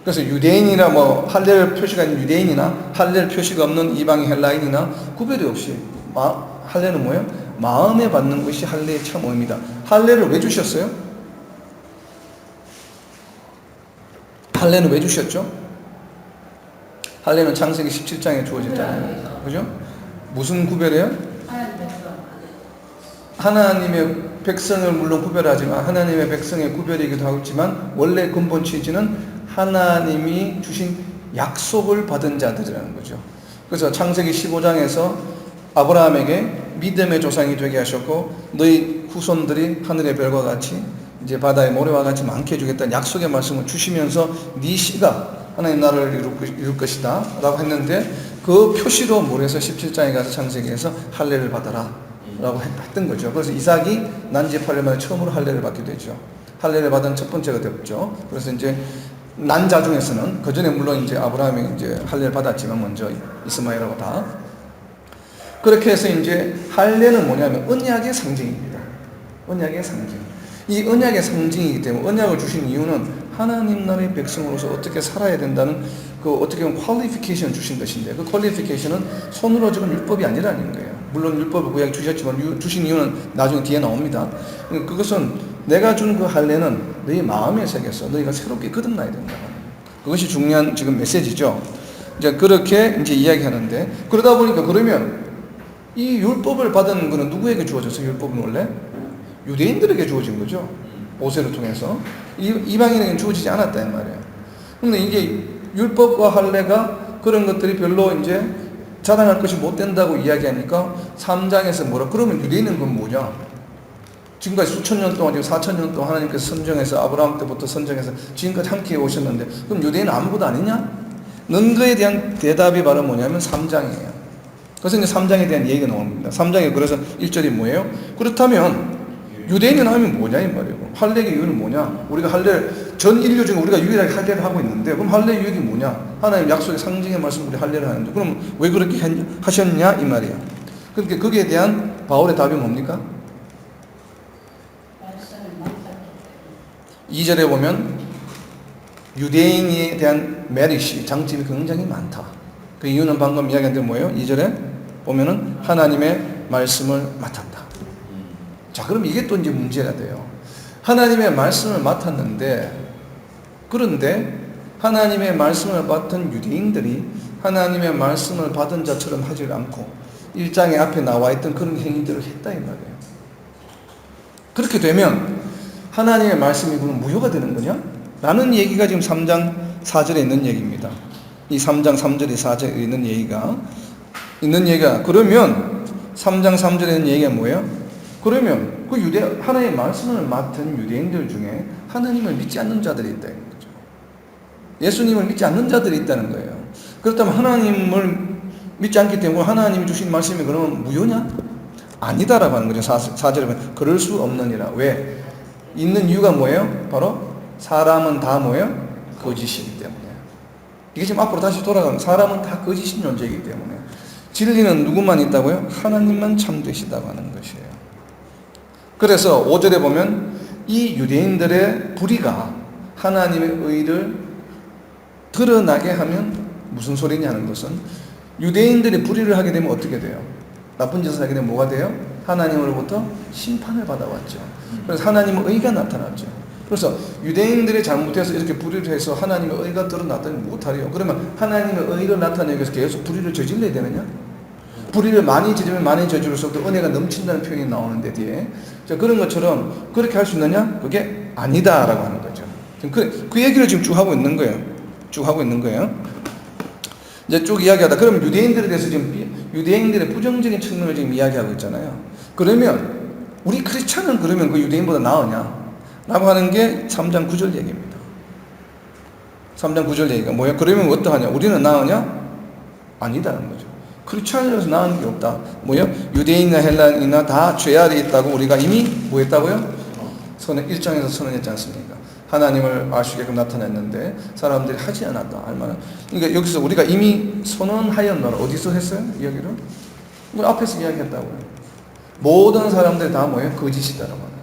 그래서 유대인이나 뭐 할례를 표시가 있는 유대인이나 할례를 표시가 없는 이방인 헬라인이나 구별이 없이 할례는 뭐예요? 마음에 받는 것이 할례의 참 의미다. 할례를 왜 주셨어요? 할례는 왜 주셨죠? 할례는 창세기 17장에 주어졌잖아요. 그죠? 무슨 구별이에요? 하나님의 백성을 물론 구별하지만 하나님의 백성의 구별이기도 하지만 원래 근본 취지는 하나님이 주신 약속을 받은 자들이라는 거죠. 그래서 창세기 15장에서 아브라함에게 믿음의 조상이 되게 하셨고 너희 후손들이 하늘의 별과 같이 이제 바다의 모래와 같이 많게 해주겠다는 약속의 말씀을 주시면서 네 씨가 하나님 나라를 이룰 것이다 라고 했는데, 그 표시로 모래에서 17장에 가서 창세기에서 할례를 받아라 라고 했던 거죠. 그래서 이삭이 난지 8년 만에 처음으로 할례를 받게 되죠. 할례를 받은 첫 번째가 됐죠. 그래서 이제 난자 중에서는 그 전에 물론 이제 아브라함이 이제 할례를 받았지만 먼저 이스마엘하고 다 그렇게 해서 이제 할례는 뭐냐면 언약의 상징입니다. 언약의 상징. 이 언약의 상징이기 때문에 언약을 주신 이유는 하나님 나라의 백성으로서 어떻게 살아야 된다는 그 어떻게 보면 퀄리피케이션 주신 것인데 그 퀄리피케이션은 손으로 적은 율법이 아니라는 거예요. 물론 율법을 구약에 주셨지만 주신 이유는 나중에 뒤에 나옵니다. 그것은 내가 준 그 할례는 너희 마음의 세계에서 너희가 새롭게 거듭나야 된다. 그것이 중요한 지금 메시지죠. 이제 그렇게 이제 이야기하는데 그러다 보니까 그러면 이 율법을 받은 거는 누구에게 주어졌어요? 율법은 원래 유대인들에게 주어진 거죠. 모세를 통해서 이방인에게는 주어지지 않았다 이 말이에요. 근데 이게 율법과 할례가 그런 것들이 별로 이제 자랑할 것이 못 된다고 이야기하니까 3장에서 뭐라 그러면 유대인은 그건 뭐냐? 지금까지 수천 년 동안 지금 4천 년 동안 하나님께서 선정해서 아브라함 때부터 선정해서 지금까지 함께 해 오셨는데 그럼 유대인은 아무것도 아니냐? 능거에 대한 대답이 바로 뭐냐면 3장이에요. 그래서 이제 3장에 대한 얘기가 나옵니다. 3장에 그래서 1절이 뭐예요? 그렇다면 유대인은 하면 뭐냐 이 말이에요. 할례의 이유는 뭐냐? 우리가 할례를 전 인류 중에 우리가 유일하게 할례를 하고 있는데 그럼 할례의 이유가 뭐냐? 하나님 약속의 상징의 말씀 우리 할례를 하는데 그럼 왜 그렇게 하셨냐 이 말이에요. 그러니까 거기에 대한 바울의 답이 뭡니까? 2절에 보면 유대인에 대한 메리시 장점이 굉장히 많다. 그 이유는 방금 이야기한 대로 뭐예요? 2절에 보면은 하나님의 말씀을 맡았다. 자, 그럼 이게 또 이제 문제가 돼요. 하나님의 말씀을 맡았는데, 그런데 하나님의 말씀을 맡은 유대인들이 하나님의 말씀을 받은 자처럼 하지 않고 1장에 앞에 나와 있던 그런 행위들을 했다 이 말이에요. 그렇게 되면 하나님의 말씀이 그럼 무효가 되는 거냐? 라는 얘기가 지금 3장 4절에 있는 얘기입니다. 이 3장 3절에 4절에 있는 얘기가 그러면 3장 3절에 있는 얘기가 뭐예요? 그러면 그 하나님의 말씀을 맡은 유대인들 중에 하나님을 믿지 않는 자들이 있다는 거죠. 예수님을 믿지 않는 자들이 있다는 거예요. 그렇다면 하나님을 믿지 않기 때문에 하나님이 주신 말씀이 그러면 무효냐? 아니다라고 하는 거죠. 4절에 보면 그럴 수 없느니라. 왜? 있는 이유가 뭐예요? 바로 사람은 다 뭐예요? 거짓이기 때문에. 이게 지금 앞으로 다시 돌아가면 사람은 다 거짓인 존재이기 때문에 진리는 누구만 있다고요? 하나님만 참되시다고 하는 것이에요. 그래서 5절에 보면 이 유대인들의 불의가 하나님의 의를 드러나게 하면 무슨 소리냐는 것은 유대인들이 불의를 하게 되면 어떻게 돼요? 나쁜 짓을 하게 되면 뭐가 돼요? 하나님으로부터 심판을 받아왔죠. 그래서 하나님의 의가 나타났죠. 그래서 유대인들이 잘못해서 이렇게 불의를 해서 하나님의 의가 드러났다니 못하래요. 그러면 하나님의 의를 나타내기 위해서 계속 불의를 저질러야 되느냐? 불의를 많이 저지르면 많이 저지를수록 또 은혜가 넘친다는 표현이 나오는데 뒤에 자, 그런 것처럼 그렇게 할 수 있느냐? 그게 아니다라고 하는 거죠. 지금 그 얘기를 지금 쭉 하고 있는 거예요. 이제 쭉 이야기하다. 그럼 유대인들에 대해서 지금 유대인들의 부정적인 측면을 지금 이야기하고 있잖아요. 그러면 우리 크리스찬은 그러면 그 유대인보다 나으냐? 라고 하는 게 3장 9절 얘기입니다. 3장 9절 얘기가 뭐예요? 그러면 어떠하냐? 우리는 나으냐? 아니다는 거죠. 크리스찬이라서 나은 게 없다. 뭐예요? 유대인이나 헬라인이나 다 죄 아래 있다고 우리가 이미 뭐 했다고요? 1장에서 선언했지 않습니까? 하나님을 알 수 있게끔 나타냈는데 사람들이 하지 않았다. 얼마나? 그러니까 여기서 우리가 이미 선언하였노라. 어디서 했어요? 이야기를? 우리 앞에서 이야기했다고요. 모든 사람들이 다 뭐예요? 거짓이다라고 하는 거예요.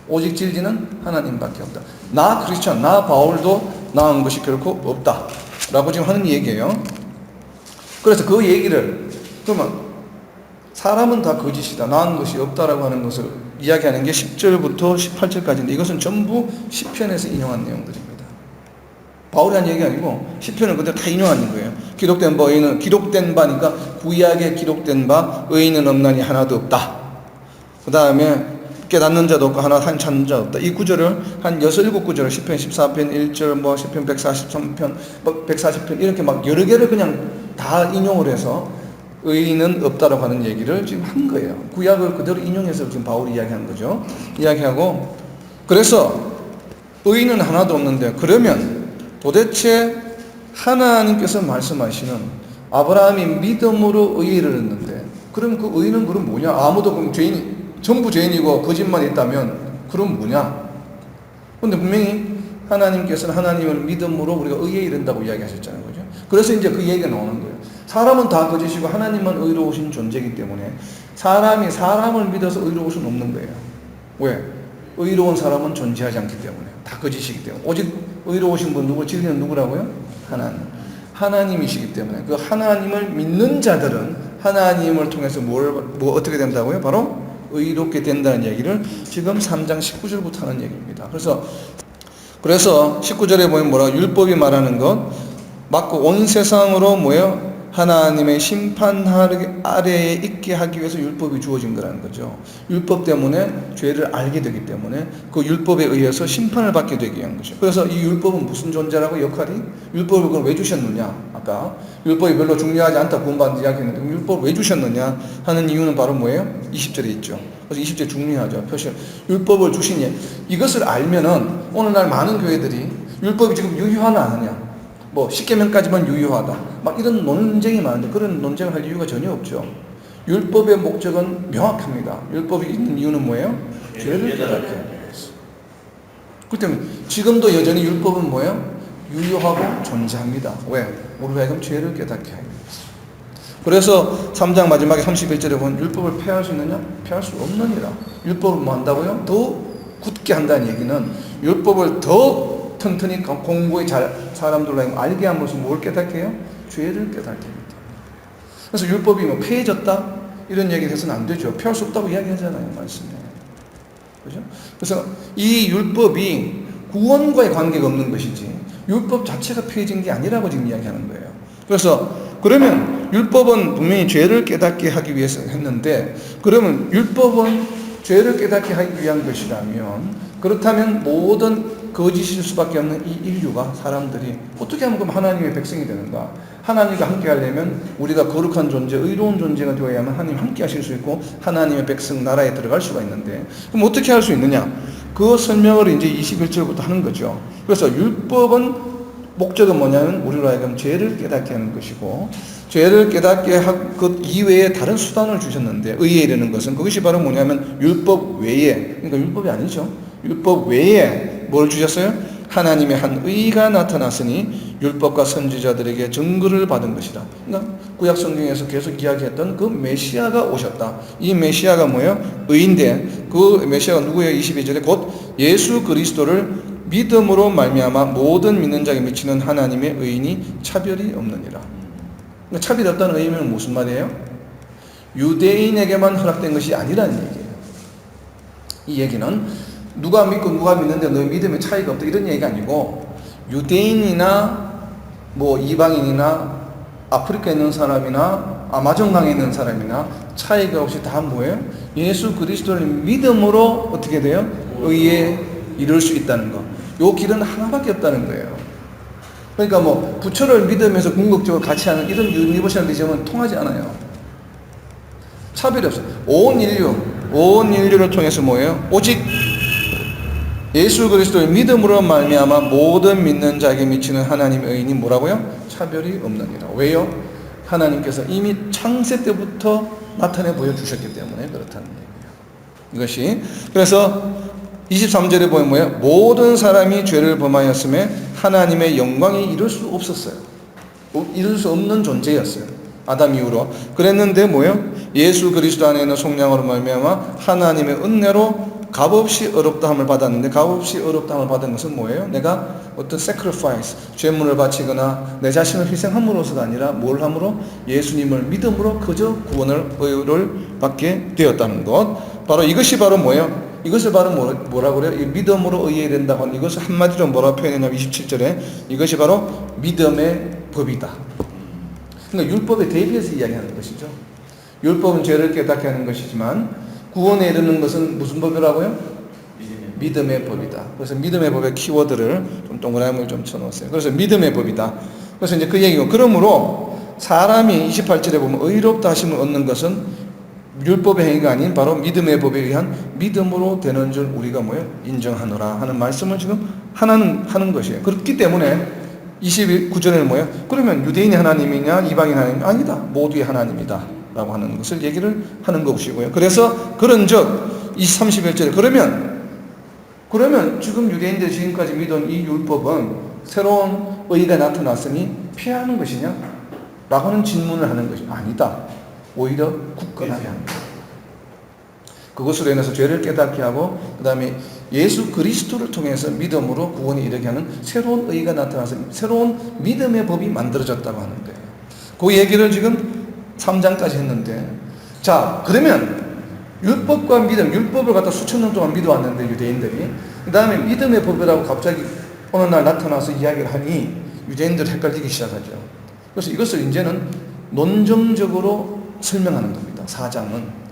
오직 진리는 하나님밖에 없다. 나 크리스찬, 나 바울도 나은 것이 결코 없다. 라고 지금 하는 얘기예요. 그래서 그 얘기를 그러면 사람은 다 거짓이다. 나은 것이 없다라고 하는 것을 이야기하는 게 10절부터 18절까지인데 이것은 전부 시편에서 인용한 내용들입니다. 바울이 한 얘기 아니고 시편은 그대로 다 인용하는 거예요. 기록된 바 의인은 기록된 바니까 구약에 기록된 바 의인은 없나니 하나도 없다. 그 다음에 깨닫는 자도 없고 하나 찾는 자 없다. 이 구절을 한 6, 7구절을 시편 14편 1절 뭐 시편 143편 140편 이렇게 막 여러 개를 그냥 다 인용을 해서 의인은 없다라고 하는 얘기를 지금 한 거예요. 구약을 그대로 인용해서 지금 바울이 이야기하는 거죠. 이야기하고 그래서 의인은 하나도 없는데 그러면 도대체 하나님께서 말씀하시는 아브라함이 믿음으로 의를 얻는데 그럼 그 의인은 그럼 뭐냐? 아무도 그럼 전부 죄인이고 거짓만 있다면 그럼 뭐냐? 근데 분명히 하나님께서는 하나님을 믿음으로 우리가 의에 이른다고 이야기하셨잖아요. 그죠? 그래서 이제 그 얘기가 나오는 거예요. 사람은 다 거짓이고 하나님만 의로우신 존재이기 때문에 사람이 사람을 믿어서 의로울 수는 없는 거예요. 왜? 의로운 사람은 존재하지 않기 때문에 다 거짓이기 때문에 오직 의로우신 분 누구? 진리는 누구라고요? 하나님. 하나님이시기 때문에 그 하나님을 믿는 자들은 하나님을 통해서 뭐 어떻게 된다고요? 바로 의롭게 된다는 얘기를 지금 3장 19절부터 하는 얘기입니다. 그래서 19절에 보면 뭐라 율법이 말하는 것 맞고 온 세상으로 모여 하나님의 심판 아래에 있게 하기 위해서 율법이 주어진 거라는 거죠. 율법 때문에 죄를 알게 되기 때문에 그 율법에 의해서 심판을 받게 되게 위한 것이죠. 그래서 이 율법은 무슨 존재라고 역할이? 율법을 그럼 왜 주셨느냐? 아까 율법이 별로 중요하지 않다 구원받는 이야기했는데 율법을 왜 주셨느냐 하는 이유는 바로 뭐예요? 20절에 있죠. 그래서 20절 중요하죠. 표시 율법을 주시니 이것을 알면은 오늘날 많은 교회들이 율법이 지금 유효하나 안 하냐? 뭐 10계명까지만 유효하다. 막 이런 논쟁이 많은데 그런 논쟁을 할 이유가 전혀 없죠. 율법의 목적은 명확합니다. 율법이 있는 이유는 뭐예요? 죄를 깨닫게 하기 위해서. 그렇기 때문에 지금도 여전히 율법은 뭐예요? 유효하고 존재합니다. 왜? 우리가 하여금 죄를 깨닫게 하기 위해서. 그래서 3장 마지막에 31절에 보면 율법을 폐할 수 있느냐? 폐할 수 없느니라. 율법을 뭐 한다고요? 더 굳게 한다는 얘기는 율법을 더 튼튼히 공부에 사람들로 알게 함으로써 뭘 깨닫게 해요? 죄를 깨닫게 합니다. 그래서 율법이 뭐 폐해졌다? 이런 얘기를 해서는 안 되죠. 폐할 수 없다고 이야기하잖아요. 말씀에. 그죠? 그래서 이 율법이 구원과의 관계가 없는 것이지 율법 자체가 폐해진 게 아니라고 지금 이야기하는 거예요. 그래서 그러면 율법은 분명히 죄를 깨닫게 하기 위해서 했는데 그러면 율법은 죄를 깨닫게 하기 위한 것이라면 그렇다면 모든 거짓일 수밖에 없는 이 인류가 사람들이 어떻게 하면 그럼 하나님의 백성이 되는가? 하나님과 함께 하려면 우리가 거룩한 존재, 의로운 존재가 되어야만 하나님 함께 하실 수 있고 하나님의 백성 나라에 들어갈 수가 있는데 그럼 어떻게 할 수 있느냐? 그 설명을 이제 21절부터 하는 거죠. 그래서 율법은 목적은 뭐냐면 우리로 하여금 죄를 깨닫게 하는 것이고 죄를 깨닫게 할 것 이외에 다른 수단을 주셨는데 의에 이르는 것은 그것이 바로 뭐냐면 율법 외에 그러니까 율법이 아니죠. 율법 외에 뭘 주셨어요? 하나님의 한 의가 나타났으니 율법과 선지자들에게 증거를 받은 것이다. 그러니까 구약 성경에서 계속 이야기했던 그 메시아가 오셨다. 이 메시아가 뭐예요? 의인데 그 메시아가 누구예요? 22절에 곧 예수 그리스도를 믿음으로 말미암아 모든 믿는 자에게 미치는 하나님의 의인이 차별이 없느니라. 그러니까 차별이 없다는 의미는 무슨 말이에요? 유대인에게만 허락된 것이 아니라는 얘기예요. 이 얘기는 누가 믿고 누가 믿는데 너희 믿음에 차이가 없다 이런 얘기가 아니고 유대인이나 뭐 이방인이나 아프리카에 있는 사람이나 아마존강에 있는 사람이나 차이가 없이 다 뭐예요? 예수 그리스도를 믿음으로 어떻게 돼요? 의에 이룰 수 있다는 거. 요 길은 하나밖에 없다는 거예요. 그러니까 뭐 부처를 믿으면서 궁극적으로 같이 하는 이런 유니버셜리즘은 통하지 않아요. 차별이 없어요. 온 인류를 통해서 뭐예요? 오직 예수 그리스도의 믿음으로 말미암아 모든 믿는 자에게 미치는 하나님의 의인이 뭐라고요? 차별이 없느니라. 왜요? 하나님께서 이미 창세 때부터 나타내 보여주셨기 때문에 그렇다는 얘기예요. 이것이 그래서 23절에 보면 뭐예요? 모든 사람이 죄를 범하였음에 하나님의 영광이 이룰 수 없었어요. 이룰 수 없는 존재였어요. 아담 이후로. 그랬는데 뭐예요? 예수 그리스도 안에 있는 속량으로 말미암아 하나님의 은혜로 값없이 어렵다함을 받았는데 값없이 어렵다함을 받은 것은 뭐예요? 내가 어떤 sacrifice, 죄물을 바치거나 내 자신을 희생함으로서가 아니라 뭘 함으로? 예수님을 믿음으로 그저 구원을 의를 받게 되었다는 것. 바로 이것이 바로 뭐예요? 이것을 바로 뭐라고 그래요? 이 믿음으로 의해야 된다고 하는 이것을 한마디로 뭐라고 표현했냐면 27절에 이것이 바로 믿음의 법이다. 그러니까 율법에 대비해서 이야기하는 것이죠. 율법은 죄를 깨닫게 하는 것이지만 구원에 이르는 것은 무슨 법이라고요? 믿음의 법이다. 그래서 믿음의 법의 키워드를 좀 동그라미를 좀 쳐놓았어요. 그래서 믿음의 법이다. 그래서 이제 그 얘기고 그러므로 사람이 28절에 보면 의롭다 하심을 얻는 것은 율법의 행위가 아닌 바로 믿음의 법에 의한 믿음으로 되는 줄 우리가 뭐예요? 인정하노라 하는 말씀을 지금 하는 것이에요. 그렇기 때문에 29절에는 뭐예요? 그러면 유대인이 하나님이냐 이방인 하나님 아니다. 모두의 하나님이다. 라고 하는 것을 얘기를 하는 것이고요. 그래서 그런즉 31절에 그러면 지금 유대인들이 지금까지 믿은 이 율법은 새로운 의가 나타났으니 피하는 것이냐? 라고 하는 질문을 하는 것이 아니다. 오히려 굳건하게 합니다. 그것으로 인해서 죄를 깨닫게 하고 그 다음에 예수 그리스도를 통해서 믿음으로 구원에 이르게 하는 새로운 의가 나타나서 새로운 믿음의 법이 만들어졌다고 하는 거예요. 그 얘기를 지금 3장까지 했는데, 자, 그러면 율법과 믿음, 율법을 갖다 수천 년 동안 믿어왔는데 유대인들이, 그 다음에 믿음의 법이라고 갑자기 어느 날 나타나서 이야기를 하니 유대인들 헷갈리기 시작하죠. 그래서 이것을 이제는 논정적으로 설명하는 겁니다. 4장은